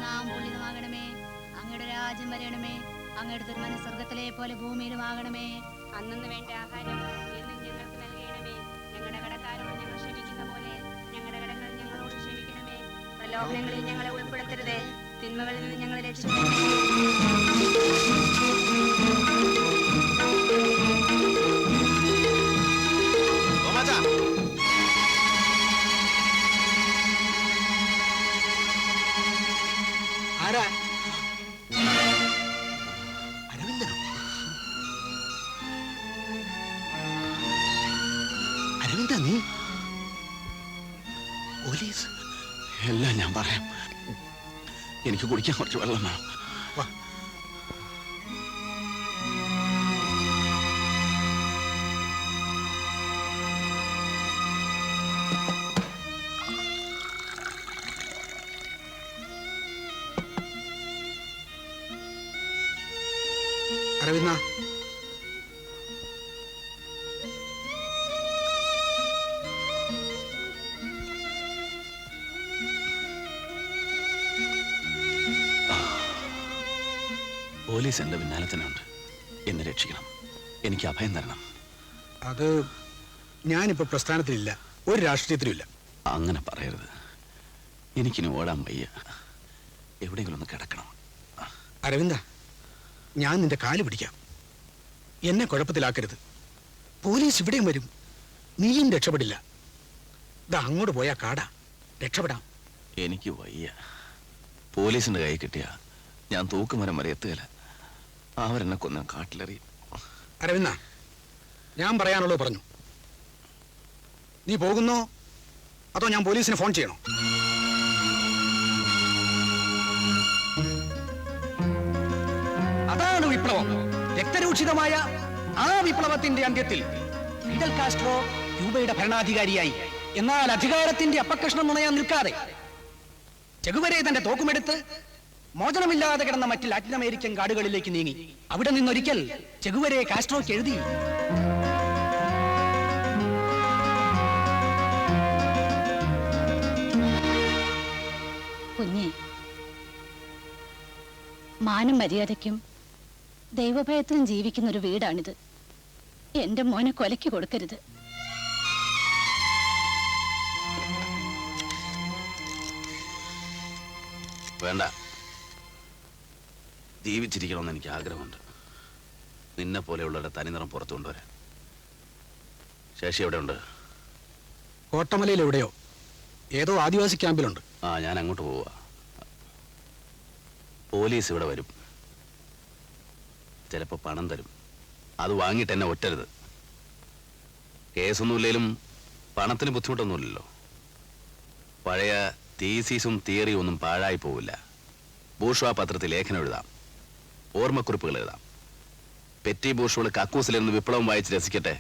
നാം പുള്ളിതമാകണമേ. അങ്ങയുടെ രാജ്യം വരണമേ. അങ്ങയുടെ തിരുമനസ്സ് സ്വർഗ്ഗത്തിലെ പോലെ ഭൂമിയിലുമാകണമേ. അന്നു വേണ്ട ആഹാരം എന്നും ഞങ്ങൾക്ക് നൽകണമേ. ഞങ്ങളുടെ കടക്കാരോട് ഞങ്ങൾ ക്ഷമിക്കുന്ന പോലെ ഞങ്ങളുടെ കടങ്ങൾ ഞങ്ങളോട് ക്ഷമിക്കണമേ. പ്രലോഭനങ്ങളിൽ ഞങ്ങളെ ഉൾപ്പെടുത്തരുതേ, തിന്മകളിൽ നിന്ന് ഞങ്ങളെ രക്ഷിക്കണമേ. നീ പോലീസ് എല്ലാം ഞാൻ പറയാം. എനിക്ക് കുടിക്കാൻ കുറച്ച് വെള്ളം വേണം. അരവിന്ദ, പോലീസ് എന്റെ പിന്നാലെ തന്നെ ഉണ്ട്. എന്നെ രക്ഷിക്കണം, എനിക്ക് അഭയം തരണം. അത് ഞാനിപ്പോ പ്രസ്ഥാനത്തിലില്ല, ഒരു രാഷ്ട്രീയത്തിലുമില്ല. അങ്ങനെ പറയരുത്. എനിക്കിനി ഓടാൻ വയ്യ, എവിടെയെങ്കിലും ഒന്ന് കിടക്കണം. അരവിന്ദ, ഞാൻ നിന്റെ കാല് പിടിക്കാം. എന്നെ കുഴപ്പത്തിലാക്കരുത്. പോലീസ് ഇവിടെയും വരും, നീയും രക്ഷപ്പെടില്ല. ഇതാ അങ്ങോട്ട് പോയാ കാടാ, രക്ഷപ്പെടാം. എനിക്ക് വയ്യ. പോലീസിന്റെ കൈ കിട്ടിയ ഞാൻ തൂക്കുമരം വരെ എത്തുകയില്ല. അവരെന്നെ കൊന്ന കാട്ടിലെറിയും. അരവിന്ദ, ഞാൻ പറയാനുള്ളത് പറഞ്ഞു. നീ പോകുന്നോ അതോ ഞാൻ പോലീസിന് ഫോൺ ചെയ്യണോ? അതാണ് വിപ്ലവം. രക്തരൂക്ഷിതമായ ആ വിപ്ലവത്തിന്റെ അന്ത്യത്തിൽ ഫിഡൽ കാസ്ട്രോ ക്യൂബയുടെ ഭരണാധികാരിയായി. എന്നാൽ അധികാരത്തിന്റെ അപ്പക്കഷ്ണം നുണയാൻ നിൽക്കാതെ ചെഗുവരെ തന്റെ തോക്കുമെടുത്ത് മോചനമില്ലാതെ കിടന്ന മറ്റ് ലാറ്റിൻ അമേരിക്കൻ കാടുകളിലേക്ക് നീങ്ങി. അവിടെ നിന്നൊരിക്കൽ ചെഗുവരെ കാസ്ട്രോയ്ക്ക് എഴുതി, കുഞ്ഞെ, മാനം മര്യാദയ്ക്കും ദൈവഭയത്തിലും ജീവിക്കുന്ന ഒരു വീടാണിത്. എന്റെ മോനെ കൊലയ്ക്ക് കൊടുക്കരുത്. വേണ്ട, ജീവിച്ചിരിക്കണമെന്ന് എനിക്ക് ആഗ്രഹമുണ്ട്. നിന്നെ പോലെയുള്ളവരുടെ തനിനിറം പുറത്തു കൊണ്ടുവരാൻ. ശേഷി എവിടെ ഉണ്ട്? കോട്ടമലയിൽ എവിടെയോ ഏതോ ആദിവാസി ക്യാമ്പിലുണ്ട്. ഞാൻ അങ്ങോട്ട് പോവുക. പോലീസ് ഇവിടെ വരും, ചിലപ്പോ പണം തരും. അത് വാങ്ങിയിട്ട് എന്നെ ഒറ്റരുത്. കേസൊന്നുമില്ലേലും പണത്തിന് ബുദ്ധിമുട്ടൊന്നുമില്ലല്ലോ. പഴയ തീസീസും തിയറിയും ഒന്നും പാഴായി പോവില്ല. ബൂർഷ്വാ പത്രത്തിൽ ലേഖനം എഴുതാം, ഓർമ്മക്കുറിപ്പുകൾ എഴുതാം. പെറ്റി ബൂർഷ്വകൾ കക്കൂസിലിരുന്ന് വിപ്ലവം വായിച്ച് രസിക്കട്ടെ.